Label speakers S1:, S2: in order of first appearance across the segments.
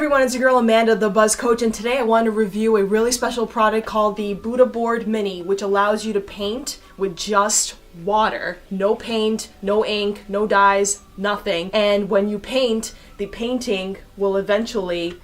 S1: everyone, it's your girl Amanda, the Buzz Coach, and today I want to review a really special product called the Buddah Board Mini, which allows you to paint with just water. No paint, no ink, no dyes, nothing. And when you paint, the painting will eventually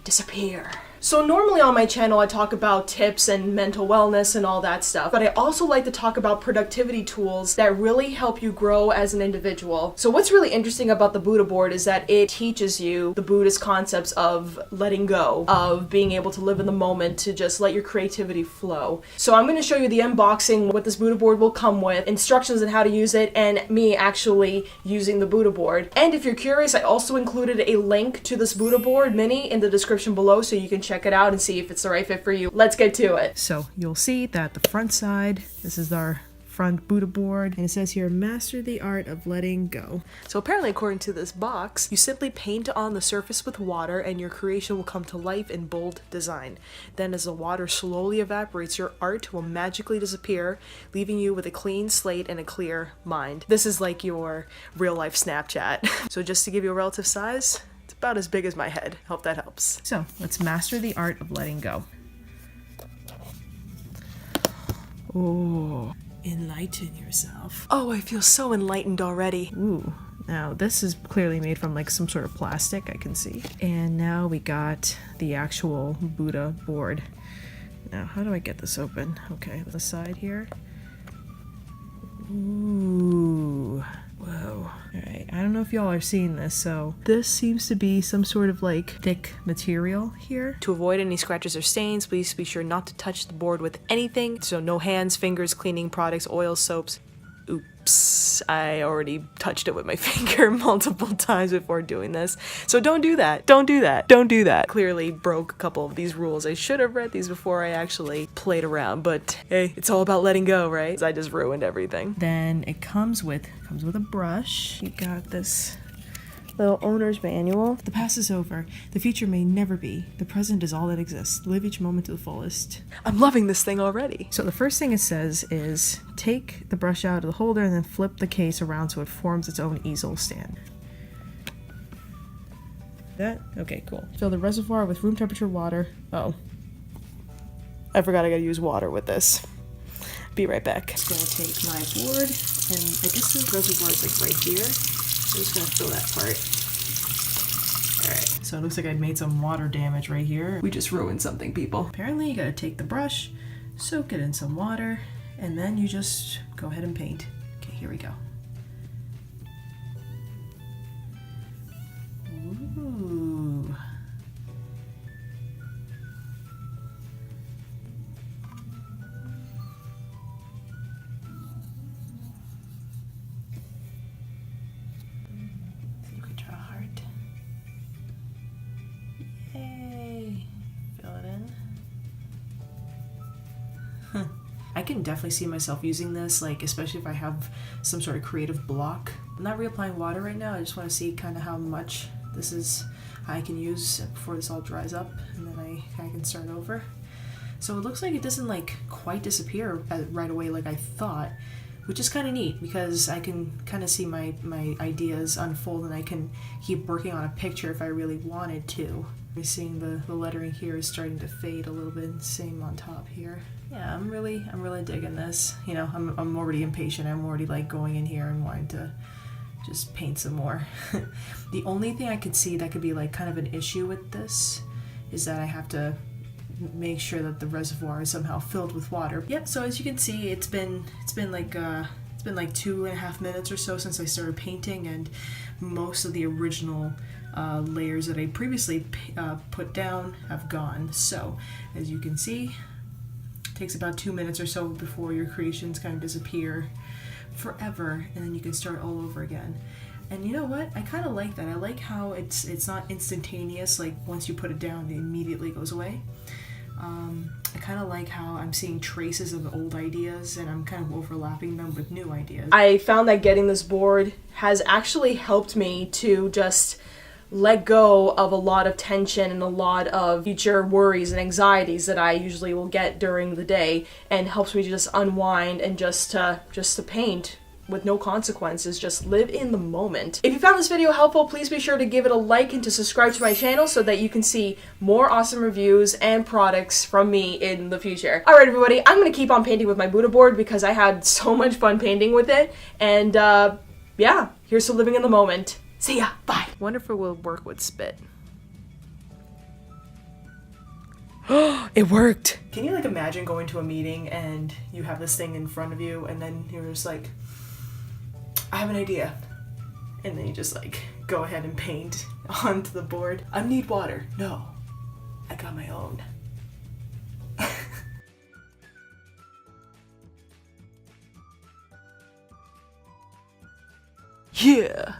S1: disappear. So normally on my channel I talk about tips and mental wellness and all that stuff, but I also like to talk about productivity tools that really help you grow as an individual. So what's really interesting about the Buddah Board is that it teaches you the Buddhist concepts of letting go, of being able to live in the moment, to just let your creativity flow. So I'm going to show you the unboxing, what this Buddah Board will come with, instructions on how to use it, and me actually using the Buddah Board. And if you're curious, I also included a link to this Buddah Board Mini in the description below so you can check it out and see if it's the right fit for you. Let's get to it.
S2: So you'll see that the front side, this is our front Buddah Board, and it says here, master the art of letting go.
S1: So apparently, according to this box, you simply paint on the surface with water and your creation will come to life in bold design. Then as the water slowly evaporates, your art will magically disappear, leaving you with a clean slate and a clear mind. This is like your real life Snapchat. So just to give you a relative size, it's about as big as my head. Hope that helps.
S2: So let's master the art of letting go. Oh, enlighten yourself.
S1: Oh, I feel so enlightened already.
S2: Ooh, now this is clearly made from like some sort of plastic, I can see. And now we got the actual Buddah board. Now, how do I get this open? Okay, the side here. Ooh. Whoa. Alright, I don't know if y'all are seeing this, so this seems to be some sort of like thick material here.
S1: To avoid any scratches or stains, please be sure not to touch the board with anything. So no hands, fingers, cleaning products, oils, soaps. Oops, I already touched it with my finger multiple times before doing this. So don't do that. Don't do that. Don't do that. Clearly broke a couple of these rules. I should have read these before I actually played around, but hey, it's all about letting go, right? I just ruined everything.
S2: Then it comes with a brush. You got this little owner's manual. The past is over. The future may never be. The present is all that exists. Live each moment to the fullest.
S1: I'm loving this thing already.
S2: So the first thing it says is take the brush out of the holder and then flip the case around so it forms its own easel stand. That? Okay, cool. Fill the reservoir with room temperature water. Oh.
S1: I forgot I gotta use water with this. Be right back.
S2: I'm gonna take my board, and I guess the reservoir is like right here. I'm just gonna fill that part. Alright, so it looks like I made some water damage right here.
S1: We just ruined something, people.
S2: Apparently you gotta take the brush, soak it in some water, and then you just go ahead and paint. Okay, here we go. Ooh. I can definitely see myself using this, like especially if I have some sort of creative block. I'm not reapplying water right now. I just want to see kind of how much this is I can use before this all dries up, and then I can start over. So it looks like it doesn't like quite disappear right away like I thought, which is kind of neat because I can kind of see my ideas unfold and I can keep working on a picture if I really wanted to. We're seeing the lettering here is starting to fade a little bit, same on top here. Yeah, I'm really digging this. You know, I'm already impatient. I'm already like going in here and wanting to just paint some more. The only thing I could see that could be like kind of an issue with this is that I have to make sure that the reservoir is somehow filled with water. Yep, so as you can see, it's been like 2.5 minutes or so since I started painting, and most of the original layers that I previously put down have gone. So as you can see, it takes about 2 minutes or so before your creations kind of disappear forever, and then you can start all over again. And you know what? I kind of like that. I like how it's not instantaneous, like once you put it down, it immediately goes away. I kind of like how I'm seeing traces of old ideas and I'm kind of overlapping them with new ideas.
S1: I found that getting this board has actually helped me to just let go of a lot of tension and a lot of future worries and anxieties that I usually will get during the day, and helps me to just unwind and just to paint with no consequences. Just live in the moment. If you found this video helpful, please be sure to give it a like and to subscribe to my channel so that you can see more awesome reviews and products from me in the future. Alright everybody, I'm gonna keep on painting with my Buddha board because I had so much fun painting with it, and yeah, here's to living in the moment. See ya, bye. Wonder if it will work with spit. It worked!
S2: Can you like imagine going to a meeting and you have this thing in front of you and then you're just like, I have an idea. And then you just like go ahead and paint onto the board. I need water. No, I got my own. Yeah.